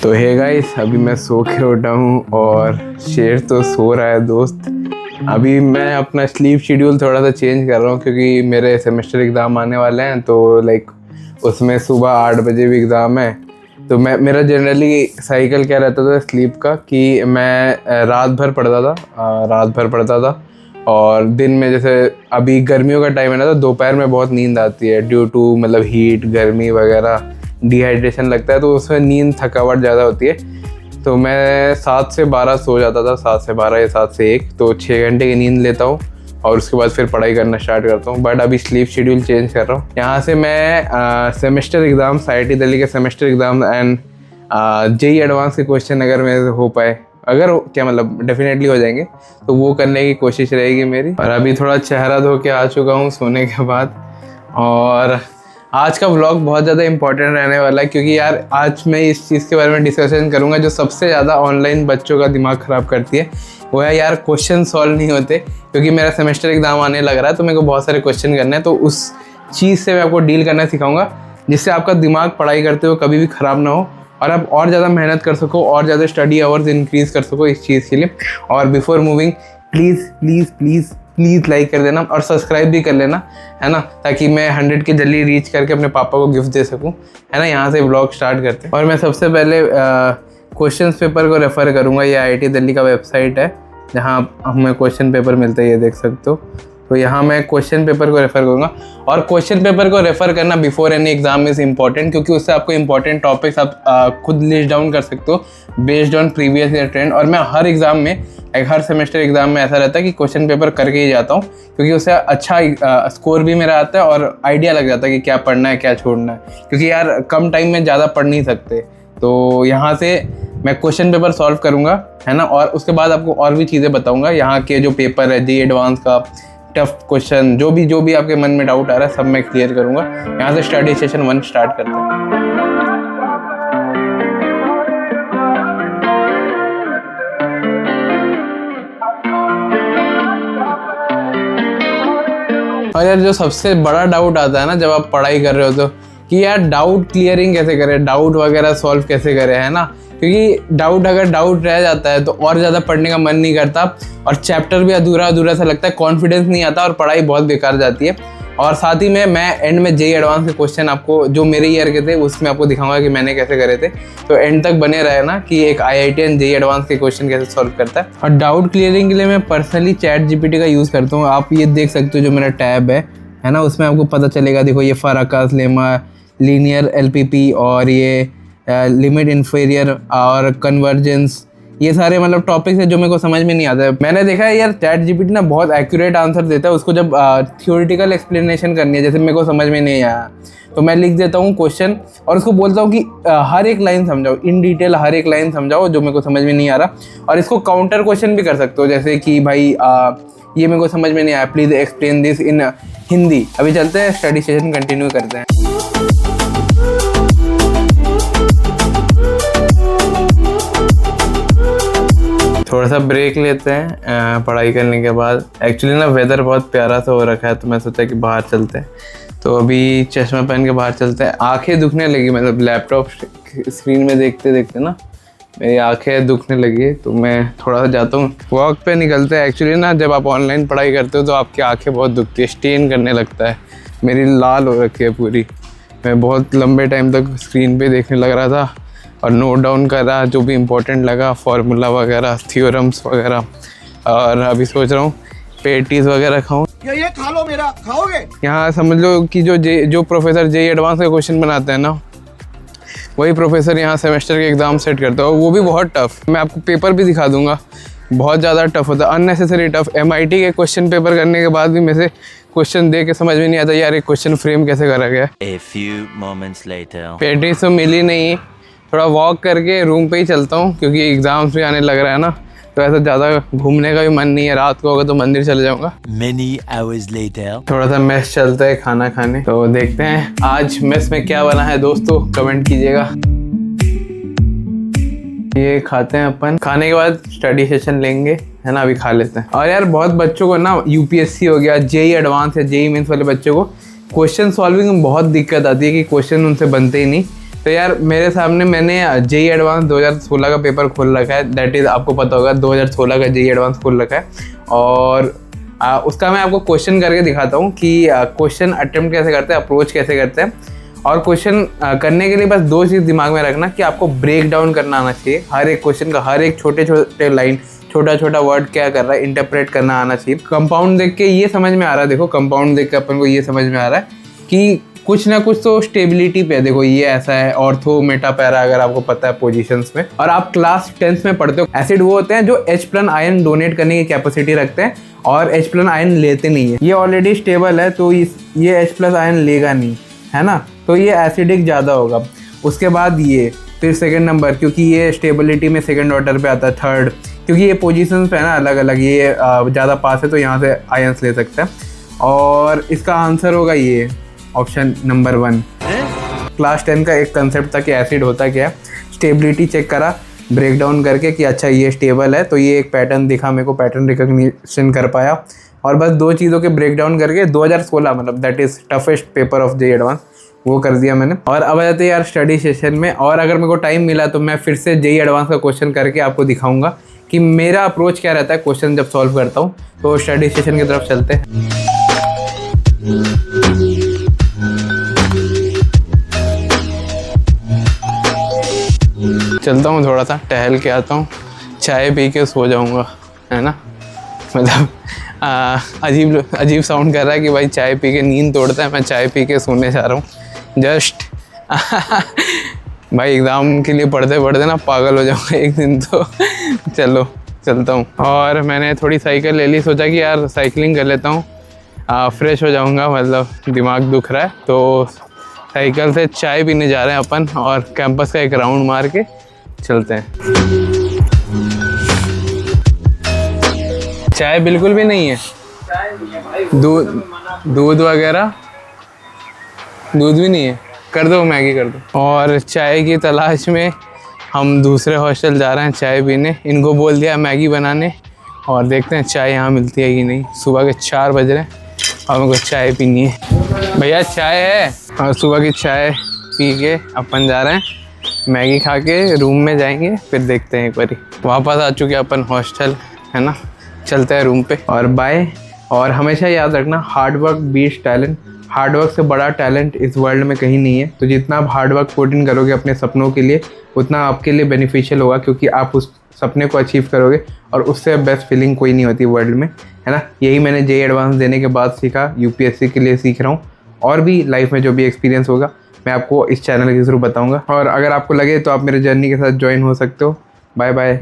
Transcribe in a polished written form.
तो hey guys, अभी मैं सो के उठा हूँ और शेर तो सो रहा है दोस्त। अभी मैं अपना स्लीप शेड्यूल थोड़ा सा चेंज कर रहा हूँ क्योंकि मेरे सेमेस्टर एग्ज़ाम आने वाले हैं। तो उसमें सुबह 8 बजे भी एग्ज़ाम है। तो मेरा जनरली साइकिल क्या रहता था स्लीप का कि मैं रात भर पढ़ता था और दिन में, जैसे अभी गर्मियों का टाइम है ना, तो दोपहर में बहुत नींद आती है ड्यू टू हीट, गर्मी वगैरह, डिहाइड्रेशन लगता है, तो उसमें नींद थकावट ज़्यादा होती है। तो मैं 7 से 12 सो जाता था, 7 से 12 या 7 से 1, तो 6 घंटे की नींद लेता हूँ और उसके बाद फिर पढ़ाई करना स्टार्ट करता हूँ। बट अभी स्लीप शेड्यूल चेंज कर रहा हूँ। यहाँ से मैं सेमेस्टर एग्ज़ाम, IIT दिल्ली के semester exam and JEE advance के क्वेश्चन अगर मेरे हो पाए, डेफिनेटली हो जाएंगे, तो वो करने की कोशिश रहेगी मेरी। और अभी थोड़ा चेहरा धो के आ चुका हूँ सोने के बाद। और आज का व्लॉग बहुत ज़्यादा इंपॉर्टेंट रहने वाला है क्योंकि यार आज मैं इस चीज़ के बारे में डिस्कशन करूँगा जो सबसे ज़्यादा ऑनलाइन बच्चों का दिमाग ख़राब करती है। वो है यार, क्वेश्चन सॉल्व नहीं होते। क्योंकि मेरा सेमेस्टर एग्ज़ाम आने लग रहा है तो मेरे को बहुत सारे क्वेश्चन करने हैं, तो उस चीज़ से मैं आपको डील करना सिखाऊंगा जिससे आपका दिमाग पढ़ाई करते हुए कभी भी ख़राब ना हो और आप और ज़्यादा मेहनत कर सको और ज़्यादा स्टडी आवर्स इंक्रीज़ कर सको इस चीज़ के लिए। और बिफोर मूविंग प्लीज़ लाइक कर देना और सब्सक्राइब भी कर लेना, है ना, ताकि मैं 100 के जल्दी रीच करके अपने पापा को गिफ्ट दे सकूं, है ना। यहाँ से व्लॉग स्टार्ट करते हैं। और मैं सबसे पहले क्वेश्चन पेपर को रेफ़र करूँगा। ये IIT दिल्ली का वेबसाइट है जहाँ हमें क्वेश्चन पेपर मिलता है, ये देख सकते हो। तो यहाँ मैं क्वेश्चन पेपर को रेफ़र करूँगा और क्वेश्चन पेपर को रेफ़र करना before any exam is important क्योंकि उससे आपको इंपॉर्टेंट टॉपिक्स आप खुद लिस्ट डाउन कर सकते हो based on previous year trend. और मैं हर एग्ज़ाम में, हर सेमेस्टर एग्ज़ाम में ऐसा रहता है कि क्वेश्चन पेपर करके ही जाता हूँ क्योंकि उससे अच्छा स्कोर भी मेरा आता है और आइडिया लग जाता है कि क्या पढ़ना है क्या छोड़ना है, क्योंकि यार कम टाइम में ज़्यादा पढ़ नहीं सकते। तो यहाँ से मैं क्वेश्चन पेपर सॉल्व करूँगा, है ना, और उसके बाद आपको और भी चीज़ें बताऊँगा। यहाँ के जो पेपर है JEE एडवांस का, टफ क्वेश्चन, जो भी आपके मन में डाउट आ रहा है सब मैं क्लियर करूँगा। यहाँ से स्टडी सेशन 1 स्टार्ट करते हैं। और यार जो सबसे बड़ा डाउट आता है ना जब आप पढ़ाई कर रहे हो तो, कि यार डाउट क्लियरिंग कैसे करें, डाउट वगैरह सॉल्व कैसे करें, है ना। क्योंकि अगर डाउट रह जाता है तो और ज़्यादा पढ़ने का मन नहीं करता और चैप्टर भी अधूरा सा लगता है, कॉन्फिडेंस नहीं आता और पढ़ाई बहुत बेकार जाती है। और साथ ही में मैं एंड में JEE एडवांस के क्वेश्चन आपको जो मेरे ईयर के थे उसमें आपको दिखाऊंगा कि मैंने कैसे करे थे। तो एंड तक बने रहे ना कि एक IITian JEE एडवांस के क्वेश्चन कैसे सॉल्व करता है। और डाउट क्लियरिंग के लिए मैं पर्सनली ChatGPT का यूज़ करता हूँ। आप ये देख सकते हो जो मेरा टैब है ना, उसमें आपको पता चलेगा। देखो ये फराकास लेमा, लीनियर LPP और ये लिमिट इन्फीरियर और कन्वर्जेंस, ये सारे टॉपिक्स है जो मेरे को समझ में नहीं आता है। मैंने देखा है यार ChatGPT ना बहुत एक्यूरेट आंसर देता है। उसको जब थियोरेटिकल एक्सप्लेनेशन करनी है, जैसे मेरे को समझ में नहीं आया, तो मैं लिख देता हूँ क्वेश्चन और उसको बोलता हूँ कि हर एक लाइन समझाओ, इन डिटेल हर एक लाइन समझाओ जो मेरे को समझ में नहीं आ रहा। और इसको काउंटर क्वेश्चन भी कर सकते हो, जैसे कि भाई ये मेरे को समझ में नहीं आया, please explain this in Hindi. अभी चलते हैं, स्टडी सेशन कंटिन्यू करते हैं। थोड़ा सा ब्रेक लेते हैं पढ़ाई करने के बाद। एक्चुअली ना वेदर बहुत प्यारा सा हो रखा है तो मैं सोचा कि बाहर चलते हैं। तो अभी चश्मा पहन के बाहर चलते हैं। आंखें दुखने लगी, लैपटॉप स्क्रीन में देखते देखते ना मेरी आंखें दुखने लगी, तो मैं थोड़ा सा जाता हूँ, वॉक पे निकलते हैं। एक्चुअली ना जब आप ऑनलाइन पढ़ाई करते हो तो आपकी आंखें बहुत दुखती है, स्ट्रेन करने लगता है। मेरी लाल हो रखी है पूरी। मैं बहुत लंबे टाइम तक स्क्रीन पे देखने लग रहा था और नोट डाउन कर रहा जो भी इम्पोर्टेंट लगा, फार्मूला वगैरह, थ्योरम्स वगैरह। और अभी सोच रहा हूँ पेटीज वगैरह खाऊं। ये खा लो, मेरा खाओगे? यहाँ समझ लो कि जो प्रोफेसर JEE एडवांस के क्वेश्चन बनाते हैं ना, वही प्रोफेसर यहाँ सेमेस्टर के एग्ज़ाम सेट करता है। वो भी बहुत टफ। मैं आपको पेपर भी दिखा दूंगा, बहुत ज़्यादा टफ होता है, अननेसेसरी टफ। MIT के क्वेश्चन पेपर करने के बाद भी मेरे से क्वेश्चन दे के समझ में नहीं आता यार एक क्वेश्चन फ्रेम कैसे करा गया। पेटीज तो मिली नहीं, थोड़ा वॉक करके रूम पे ही चलता हूँ क्योंकि एग्ज़ाम्स भी आने लग रहा है ना, तो ऐसा ज़्यादा घूमने का भी मन नहीं है। रात को होगा तो मंदिर चले जाऊँगा। Many hours later. थोड़ा सा मेस चलता है खाना खाने, तो देखते हैं आज मेस में क्या बना है दोस्तों, कमेंट कीजिएगा। ये खाते हैं अपन, खाने के बाद स्टडी सेशन लेंगे, है ना। अभी खा लेते हैं। और यार बहुत बच्चों को ना UPSC हो गया, JEE एडवांस या JEE मेंस वाले बच्चों को क्वेश्चन सॉल्विंग में बहुत दिक्कत आती है कि क्वेश्चन उनसे बनते ही नहीं। तो यार मेरे सामने मैंने जेई एडवांस 2016 का पेपर खोल रखा है, दैट इज़ आपको पता होगा 2016 का जेई एडवांस खोल रखा है। और उसका मैं आपको क्वेश्चन करके दिखाता हूँ कि क्वेश्चन अटेम्प्ट कैसे करते हैं, अप्रोच कैसे करते हैं। और क्वेश्चन करने के लिए बस दो चीज़ दिमाग में रखना कि आपको ब्रेक डाउन करना आना चाहिए, हर एक क्वेश्चन का हर एक छोटे छोटे लाइन, छोटा छोटा वर्ड क्या कर रहा है इंटरप्रेट करना आना चाहिए। कंपाउंड देख के ये समझ में आ रहा है, देखो कंपाउंड देख के अपन को ये समझ में आ रहा है कि कुछ ना कुछ तो स्टेबिलिटी पे, देखो ये ऐसा है, ऑर्थो मेटा पैरा अगर आपको पता है पोजीशंस में। और आप क्लास 10th में पढ़ते हो, एसिड वो होते हैं जो H+ आयन डोनेट करने की कैपेसिटी रखते हैं और H+ आयन लेते नहीं है। ये ऑलरेडी स्टेबल है तो ये H+ आयन लेगा नहीं, है ना, तो ये एसिडिक ज़्यादा होगा। उसके बाद ये फिर सेकंड नंबर, क्योंकि ये स्टेबिलिटी में सेकंड ऑर्डर पे आता है। थर्ड, क्योंकि ये पोजीशंस पे है ना अलग अलग, ये ज़्यादा पास है तो यहाँ से आयंस ले सकते हैं। और इसका आंसर होगा ये ऑप्शन नंबर 1। क्लास 10 का एक कंसेप्ट था कि एसिड होता क्या है, स्टेबिलिटी चेक करा ब्रेक डाउन करके कि अच्छा ये स्टेबल है, तो ये एक पैटर्न दिखा मेरे को, पैटर्न रिकग्निशन कर पाया। और बस दो चीज़ों के ब्रेक डाउन करके 2016 मतलब that is toughest paper of JEE advance, वो कर दिया मैंने। और अब आ जाते हैं यार स्टडी सेशन में। और अगर मेरे को टाइम मिला तो मैं फिर से जेई एडवांस का क्वेश्चन करके आपको दिखाऊंगा कि मेरा अप्रोच क्या रहता है क्वेश्चन जब सॉल्व करता हूँ। तो स्टडी सेशन की तरफ चलते हैं। चलता हूँ, थोड़ा सा टहल के आता हूँ, चाय पी के सो जाऊँगा, है ना। मतलब अजीब साउंड कर रहा है कि भाई चाय पी के नींद तोड़ता है, मैं चाय पी के सोने जा रहा हूँ जस्ट। भाई एग्ज़ाम के लिए पढ़ते पढ़ते ना पागल हो जाऊँगा एक दिन तो। चलो चलता हूँ। और मैंने थोड़ी साइकिल ले ली, सोचा कि यार साइकिलिंग कर लेता हूँ, फ्रेश हो जाऊँगा, मतलब दिमाग दुख रहा है। तो साइकिल से चाय पीने जा रहे हैं अपन और कैंपस का एक राउंड मार के चलते हैं। चाय बिल्कुल भी नहीं है, दूध वगैरह दूध भी नहीं है, कर दो मैगी कर दो। और चाय की तलाश में हम दूसरे हॉस्टल जा रहे हैं चाय पीने। इनको बोल दिया मैगी बनाने और देखते हैं चाय यहाँ मिलती है कि नहीं। सुबह के 4 बज रहे हैं और मेरे को चाय पीनी है। भैया चाय है? और सुबह की चाय पी के अपन जा रहे हैं, मैगी खा के रूम में जाएंगे, फिर देखते हैं एक बारी। वापस आ चुके अपन हॉस्टल, है ना, चलते हैं रूम पे और बाय। और हमेशा याद रखना hard work beats talent, hard work से बड़ा टैलेंट इस वर्ल्ड में कहीं नहीं है। तो जितना आप हार्ड वर्क पुट इन करोगे अपने सपनों के लिए उतना आपके लिए बेनिफिशियल होगा, क्योंकि आप उस सपने को अचीव करोगे और उससे बेस्ट फीलिंग कोई नहीं होती वर्ल्ड में, है ना। यही मैंने जेई एडवांस देने के बाद सीखा, यूपीएससी के लिए सीख रहा हूँ। और भी लाइफ में जो भी एक्सपीरियंस होगा मैं आपको इस चैनल के थ्रू बताऊँगा। और अगर आपको लगे तो आप मेरे जर्नी के साथ ज्वाइन हो सकते हो। Bye bye.